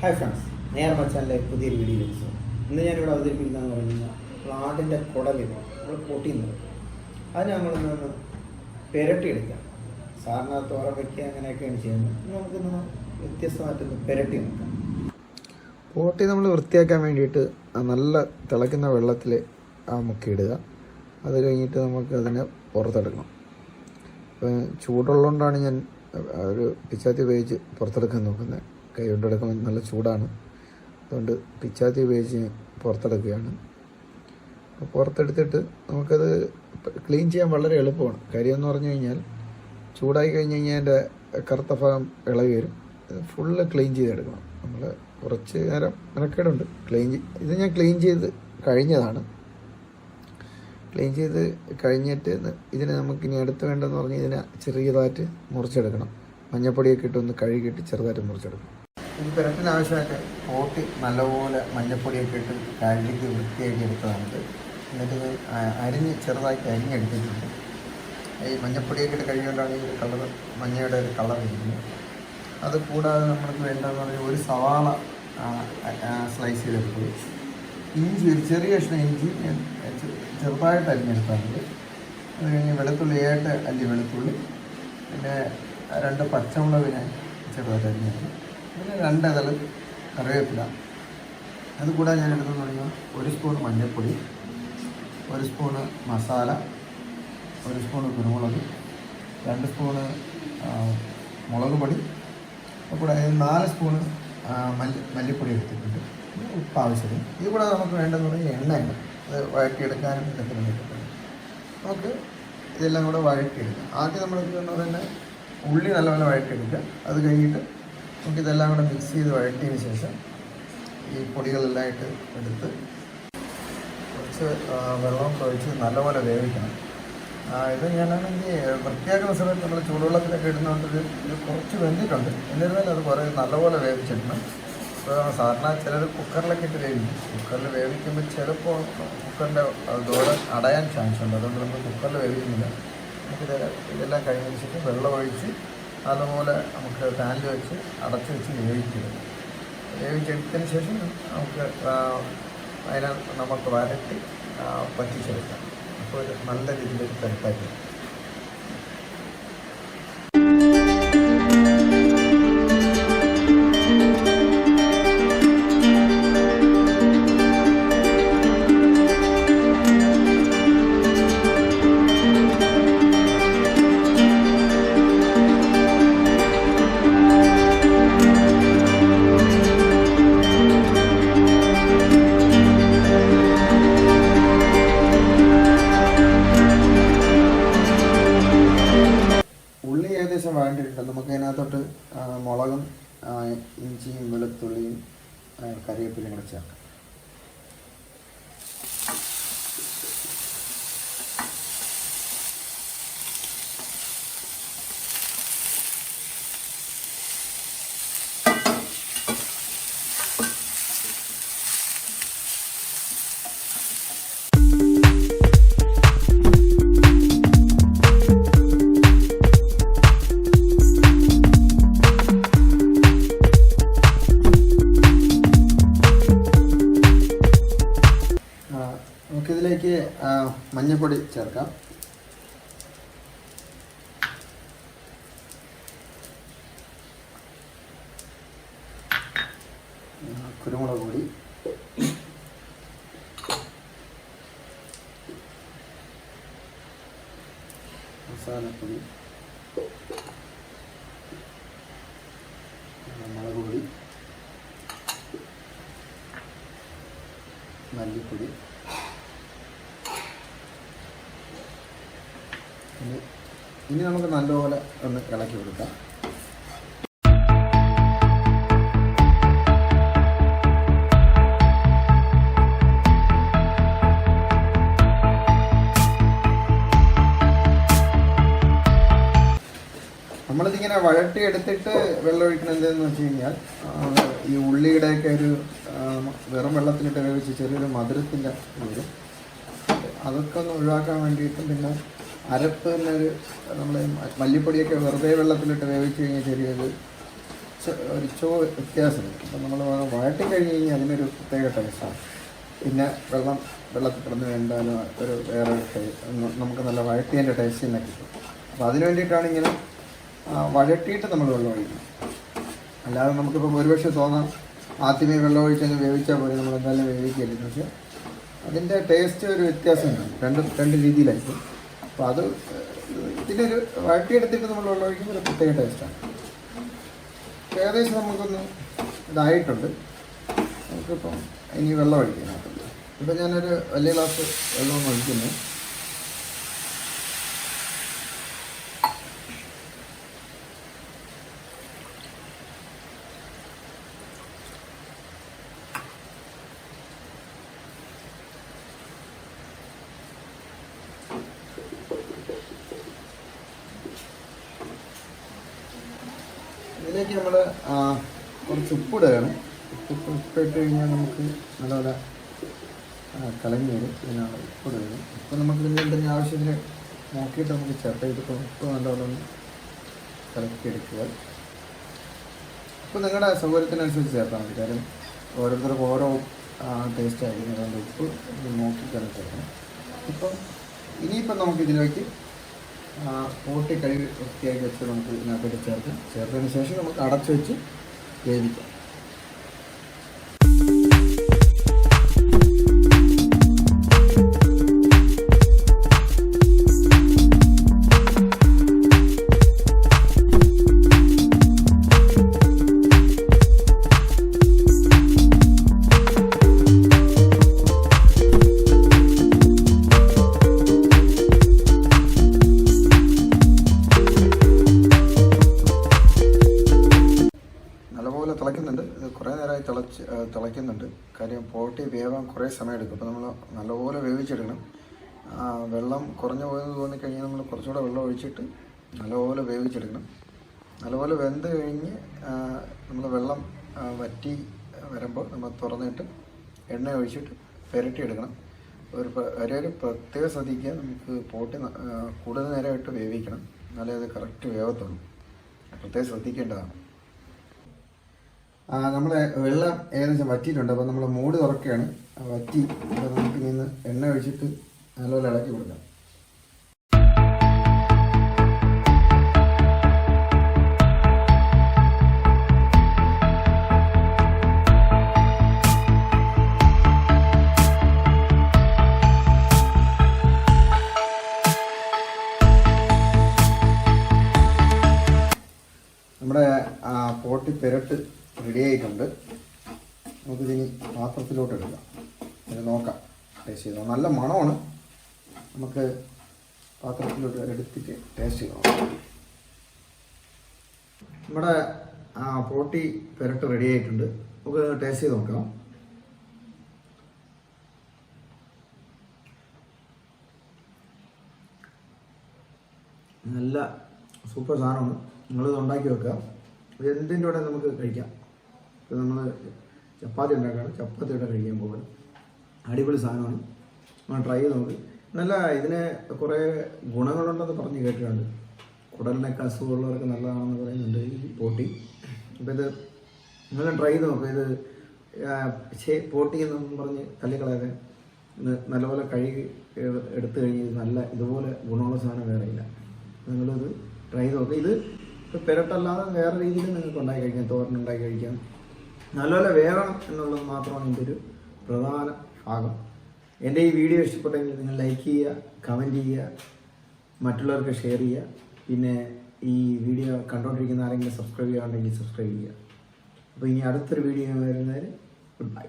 Hi friends, NeyyarMachanലെ പുതിയൊരു വീഡിയോയിലേക്ക് സ്വാഗതം. ഇന്ന് ഞാനിവിടെ അവതരിപ്പിക്കുന്നതെന്ന് പറഞ്ഞു കഴിഞ്ഞാൽ ആടിൻ്റെ കുടലിൽ നമ്മൾ പൊട്ടിയുന്നത് അതിന് നമ്മളൊന്ന് പുരട്ടിയെടുക്കാം. സാറിന് തോര വയ്ക്കുക അങ്ങനെയൊക്കെയാണ് ചെയ്യുന്നത്. നമുക്കൊന്ന് വ്യത്യസ്തമായിട്ടൊന്ന് പുരട്ടി നോക്കാം. പോട്ടി നമ്മൾ വൃത്തിയാക്കാൻ വേണ്ടിയിട്ട് നല്ല തിളയ്ക്കുന്ന വെള്ളത്തിൽ മുക്കിയിടുക. അത് കഴിഞ്ഞിട്ട് നമുക്ക് അതിനെ പുറത്തെടുക്കണം. അപ്പോൾ ചൂടുള്ളതുകൊണ്ടാണ് ഞാൻ ഒരു പിച്ചാത്തി ഉപയോഗിച്ച് പുറത്തെടുക്കാൻ നോക്കുന്നത്. കൈ കൊണ്ടെടുക്കുമ്പോൾ നല്ല ചൂടാണ്, അതുകൊണ്ട് പിച്ചാത്തി ഉപയോഗിച്ച് പുറത്തെടുക്കുകയാണ്. അപ്പോൾ പുറത്തെടുത്തിട്ട് നമുക്കത് ക്ലീൻ ചെയ്യാൻ വളരെ എളുപ്പമാണ്. കാര്യമെന്ന് പറഞ്ഞു കഴിഞ്ഞാൽ ചൂടായി കഴിഞ്ഞ് കഴിഞ്ഞാൽ അതിൻ്റെ കറുത്ത ഭാഗം ഇളകി വരും. ഫുള്ള് ക്ലീൻ ചെയ്തെടുക്കണം. നമ്മൾ കുറച്ച് നേരം മെനക്കേടുണ്ട്. ഇത് ഞാൻ ക്ലീൻ ചെയ്ത് കഴിഞ്ഞതാണ്. ക്ലീൻ ചെയ്ത് കഴിഞ്ഞിട്ട് ഇതിനെ നമുക്കിനി അടുത്ത് വേണ്ടതെന്ന് പറഞ്ഞാൽ ഇതിനെ ചെറിയതായിട്ട് മുറിച്ചെടുക്കണം. മഞ്ഞപ്പൊടിയൊക്കെ ഇട്ട് ഒന്ന് കഴുകിയിട്ട് ചെറുതായിട്ട് മുറിച്ചെടുക്കണം. ഈ പുരട്ടിന് ആവശ്യമായിട്ട് പോട്ടി നല്ലപോലെ മഞ്ഞപ്പൊടിയൊക്കെ ഇട്ട് കഴുകി വൃത്തിയാക്കി എടുത്തതാണിത്. എന്നിട്ട് ഇത് ചെറുതായിട്ട് അരിഞ്ഞെടുത്തിട്ടുണ്ട്. ഈ മഞ്ഞപ്പൊടിയൊക്കെ ഇട്ട് കഴുകിക്കൊണ്ടാണ് ഈ ഒരു കളർ, മഞ്ഞയുടെ ഒരു കളർ ഇരിക്കുന്നത്. അത് കൂടാതെ നമ്മൾക്ക് വേണ്ടതെന്ന് പറഞ്ഞാൽ ഒരു സവാള സ്ലൈസ് ചെയ്തെടുക്കുക. ഇഞ്ചി, ഒരു ചെറിയ കഷ്ണം ഇഞ്ചി ചെറുതായിട്ട് അരിഞ്ഞെടുത്താൽ. അത് കഴിഞ്ഞ് വെളുത്തുള്ളി 7 അല്ലി വെളുത്തുള്ളി, പിന്നെ 2 പച്ചമുളകിനെ ചെറുതായിട്ട് അരിഞ്ഞെടുക്കും. പിന്നെ 2 ഇതൾ കറിവേപ്പില. അതുകൂടാതെ ഞാൻ എടുത്തെന്ന് പറഞ്ഞാൽ 1 സ്പൂൺ മഞ്ഞൾപ്പൊടി, 1 സ്പൂണ് മസാല, 1 സ്പൂണ് കുരുമുളക്, 2 സ്പൂണ് മുളക് പൊടി, അതുകൂടാതെ 4 സ്പൂണ് മല്ലിപ്പൊടി എടുത്തിട്ടുണ്ട്. ഉപ്പ് ആവശ്യത്തിന്. ഇത് കൂടാതെ നമുക്ക് വേണ്ടതെന്ന് പറഞ്ഞാൽ എണ്ണയാണ്. അത് വഴറ്റിയെടുക്കാനും ഇതൊക്കെ വേണ്ടിയിട്ടുണ്ട്. നമുക്ക് ഇതെല്ലാം കൂടെ വഴറ്റിയെടുക്കാം. ആദ്യം നമ്മൾ ചെയ്യുന്നത് തന്നെ ഉള്ളി നല്ലപോലെ വഴറ്റിയെടുക്കുക. അത് കഴിഞ്ഞിട്ട് നമുക്കിതെല്ലാം കൂടെ മിക്സ് ചെയ്ത് വഴറ്റിയതിന് ശേഷം ഈ പൊടികളെല്ലാം ഇട്ട് എടുത്ത് കുറച്ച് വെള്ളം ഒഴിച്ച് നല്ലപോലെ വേവിക്കണം. ഇത് ഞാനാണെങ്കിൽ വൃത്തിയാക്കുന്ന സമയത്ത് നമ്മൾ ചൂടുവെള്ളത്തിലൊക്കെ ഇടുന്നതുകൊണ്ട് ഇത് കുറച്ച് വെന്തിട്ടുണ്ട്. എന്നിരുന്നാലും അത് കുറേ നല്ലപോലെ വേവിച്ചിടണം. ഇപ്പോൾ സാധാരണ ചിലർ കുക്കറിലൊക്കെ ഇട്ട് വേവിക്കും. കുക്കറിൽ വേവിക്കുമ്പോൾ ചിലപ്പോൾ കുക്കറിൻ്റെ ഡോറ് അടയാൻ ചാൻസ് ഉണ്ട്. അതുകൊണ്ട് നമ്മൾ കുക്കറിൽ വേവിക്കുന്നില്ല. ഇതെല്ലാം കഴിഞ്ഞതിന് ശേഷം വെള്ളം ഒഴിച്ച് അതുപോലെ നമുക്ക് പാനിൽ വെച്ച് അടച്ച് വെച്ച് വേവിക്കുക. വേവിച്ചെടുത്തതിന് ശേഷം നമുക്ക് അതിനെ നമുക്ക് വരട്ടി പറ്റിച്ചെടുക്കാം. അപ്പോൾ ഒരു നല്ല രീതിയിലേക്ക് പുരട്ടാക്കി. ഏകദേശം വേണ്ടിയിട്ടുണ്ട്. നമുക്ക് അതിനകത്തോട്ട് മുളകും ഇഞ്ചിയും വെളുത്തുള്ളിയും കറിവേപ്പിലയും കൂടെ ചേർക്കാം. നമുക്കിതിലേക്ക് മഞ്ഞൾപ്പൊടി ചേർക്കാം. കുരുമുളക് പൊടി, മസാലപ്പൊടി, മുളക് പൊടി, മല്ലിപ്പൊടി. ഇനി നമുക്ക് നല്ലപോലെ ഒന്ന് ഇളക്കി കൊടുക്കാം. നമ്മളിതിങ്ങനെ വഴട്ടിയെടുത്തിട്ട് വെള്ളം ഒഴിക്കണം. എന്താണെന്ന് വെച്ച് കഴിഞ്ഞാൽ ഈ ഉള്ളിയുടെയൊക്കെ ഒരു വെറും വെള്ളത്തിലിട്ട് വേവിച്ച് ചെറിയൊരു മധുരത്തിൻ്റെ വരും. അതൊക്കെ ഒന്ന് ഒഴിവാക്കാൻ വേണ്ടിയിട്ടും പിന്നെ അരപ്പ് തന്നെ ഒരു നമ്മൾ മല്ലിപ്പൊടിയൊക്കെ വെറുതെ വെള്ളത്തിലിട്ട് വേവിച്ച് കഴിഞ്ഞാൽ ചെറിയൊരു ഒരു വ്യത്യാസമുണ്ട്. അപ്പം നമ്മൾ വഴട്ടി കഴിഞ്ഞ് കഴിഞ്ഞാൽ അതിനൊരു പ്രത്യേക ടേസ്റ്റാണ്. പിന്നെ വെള്ളത്തിൽ കിടന്ന് വേണ്ടാലും ഒരു വേറെ നമുക്ക് നല്ല വഴട്ടിയതിൻ്റെ ടേസ്റ്റ് തന്നെ കിട്ടും. അപ്പോൾ അതിന് വേണ്ടിയിട്ടാണ് ഇങ്ങനെ വഴട്ടിയിട്ട് നമ്മൾ വെള്ളം ഒഴിക്കുന്നത്. അല്ലാതെ നമുക്കിപ്പോൾ ഒരുപക്ഷെ തോന്നാം ആദ്യമേ വെള്ളം ഒഴിച്ചങ്ങ് വേവിച്ചാൽ പോലെ നമ്മൾ എന്തായാലും വേവിക്കരുത്. പക്ഷേ അതിൻ്റെ ടേസ്റ്റ് ഒരു വ്യത്യാസമുണ്ട്, രണ്ട് രീതിയിലായിരിക്കും. അപ്പോൾ അത് ഇതിനൊരു വഴട്ടിയെടുത്തിട്ട് നമ്മൾ വെള്ളം ഒഴിക്കുമ്പോൾ ഒരു പ്രത്യേക ടേസ്റ്റാണ്. ഏകദേശം നമുക്കൊന്ന് ഇതായിട്ടുണ്ട്. നമുക്കിപ്പം ഇനി വെള്ളം ഒഴിക്കാനായിട്ടുണ്ട്. ഇപ്പം ഞാനൊരു വലിയ ഗ്ലാസ് വെള്ളം ഒഴിക്കുന്നു. ഇതിലേക്ക് നമ്മൾ കുറച്ച് ഉപ്പിടുകയാണ്. ഉപ്പിട്ട് കഴിഞ്ഞാൽ നമുക്ക് നല്ലപോലെ കളഞ്ഞു വരും. ഇതിനാണ് ഉപ്പിടുന്നത്. ഉപ്പ് നമുക്ക് ഇതിൻ്റെ ആവശ്യത്തിന് നോക്കിയിട്ട് നമുക്ക് ചേർത്ത് ഇതിപ്പോൾ ഉപ്പ് നല്ലപോലെ ഒന്ന് കലക്കിയെടുക്കുക. ഉപ്പ് നിങ്ങളുടെ സൗകര്യത്തിനനുസരിച്ച് ചേർത്താൽ മതി. കാര്യം ഓരോരുത്തർക്കും ഓരോ ടേസ്റ്റ് ആയിരിക്കും. അതുകൊണ്ട് ഉപ്പ് നോക്കി ചേർക്കണം. ഇനിയിപ്പം നമുക്കിതിലേക്ക് പോട്ടി കഴുകി വൃത്തിയാക്കി വെച്ച് നമുക്ക് ഇതിനകത്തോട്ട് ചേർത്തതിന് ശേഷം നമുക്ക് അടച്ചു വെച്ച് വേവിക്കാം. തിളയ്ക്കുന്നുണ്ട്. ഇത് കുറേ നേരമായി തിളയ്ക്കുന്നുണ്ട്. കാര്യം പോട്ടി വേവാൻ കുറേ സമയം എടുക്കും. അപ്പോൾ നമ്മൾ നല്ലപോലെ വേവിച്ചെടുക്കണം. വെള്ളം കുറഞ്ഞു പോയെന്ന് തോന്നിക്കഴിഞ്ഞാൽ നമ്മൾ കുറച്ചുകൂടെ വെള്ളം ഒഴിച്ചിട്ട് നല്ലപോലെ വേവിച്ചെടുക്കണം. നല്ലപോലെ വെന്ത് കഴിഞ്ഞ് നമ്മൾ വെള്ളം വറ്റി വരുമ്പോൾ നമ്മൾ തുറന്നിട്ട് എണ്ണ ഒഴിച്ചിട്ട് പുരട്ടിയെടുക്കണം. ഒരു പ്രത്യേക ശ്രദ്ധിക്കുക, നമുക്ക് പോട്ടി കൂടുതൽ നേരമായിട്ട് വേവിക്കണം, എന്നാലേ അത് കറക്റ്റ് വേവത്തുള്ളൂ. പ്രത്യേകം ശ്രദ്ധിക്കേണ്ടതാണ്. നമ്മൾ വെള്ളം ഏകദേശം വറ്റിയിട്ടുണ്ട്. അപ്പോൾ നമ്മൾ മൂടി തുറക്കുകയാണ്. വറ്റി. അപ്പോൾ നമുക്ക് നിന്ന് എണ്ണ ഒഴിച്ചിട്ട് നല്ലപോലെ ഇളക്കി കൊടുക്കാം. നമ്മുടെ പോട്ടി പെരട്ട് റെഡി ആയിട്ടുണ്ട്. നമുക്കിതിനി പാത്രത്തിലോട്ട് എടുക്കാം. ഇത് നോക്കാം, ടേസ്റ്റ് ചെയ്തോ. നല്ല മണമാണ്. നമുക്ക് പാത്രത്തിലോട്ട് എടുത്തിട്ട് ടേസ്റ്റ് ചെയ്തോ. നമ്മുടെ പോട്ടി പെരട്ട് റെഡി ആയിട്ടുണ്ട്. നമുക്ക് ടേസ്റ്റ് ചെയ്ത് നോക്കാം. നല്ല സൂപ്പർ സാധനമാണ്. നിങ്ങളിത് ഉണ്ടാക്കി വെക്കുക. ഇത് എന്തിൻ്റെ കൂടെ നമുക്ക് കഴിക്കാം. ഇപ്പോൾ നമ്മൾ ചപ്പാത്തി ഉണ്ടാക്കുകയാണ്, ചപ്പാത്തിയുടെ കഴിക്കാൻ പോകണം. അടിപൊളി സാധനമാണ്. നമ്മൾ ട്രൈ ചെയ്ത് നോക്ക്. നല്ല ഇതിന് കുറേ ഗുണങ്ങളുണ്ടെന്ന് പറഞ്ഞ് കേട്ടിട്ടുണ്ട്. കുടലിനൊക്കെ അസുഖമുള്ളവർക്ക് നല്ലതാണെന്ന് പറയുന്നുണ്ട് ഈ പോട്ടി. അപ്പോൾ ഇത് നിങ്ങൾ ട്രൈ ചെയ്ത് നോക്കുക. ഇത് പോട്ടി എന്നൊന്നും പറഞ്ഞ് തള്ളിക്കളയാതെ ഇത് നല്ലപോലെ കഴുകി എടുത്തു കഴിഞ്ഞ് നല്ല ഇതുപോലെ ഗുണമുള്ള സാധനം വേറെ ഇല്ല. നിങ്ങളിത് ട്രൈ ചെയ്ത് നോക്കുക. ഇത് പെരട്ടല്ലാതെ വേറെ രീതിയിൽ നിങ്ങൾക്ക് ഉണ്ടാക്കി കഴിക്കാം. തോരൻ ഉണ്ടാക്കി കഴിക്കാം. നല്ലപോലെ വേവണം എന്നുള്ളത് മാത്രമാണ് ഇതിൻ്റെ ഒരു പ്രധാന ഭാഗം. എൻ്റെ ഈ വീഡിയോ ഇഷ്ടപ്പെട്ടെങ്കിൽ നിങ്ങൾ ലൈക്ക് ചെയ്യുക, കമൻറ്റ് ചെയ്യുക, മറ്റുള്ളവർക്ക് ഷെയർ ചെയ്യുക. പിന്നെ ഈ വീഡിയോ കണ്ടുകൊണ്ടിരിക്കുന്ന ആരെങ്കിലും സബ്സ്ക്രൈബ് ചെയ്യാറുണ്ടെങ്കിൽ സബ്സ്ക്രൈബ് ചെയ്യുക. അപ്പോൾ ഇനി അടുത്തൊരു വീഡിയോ വരുന്നവരെ ഗുഡ് ബൈ.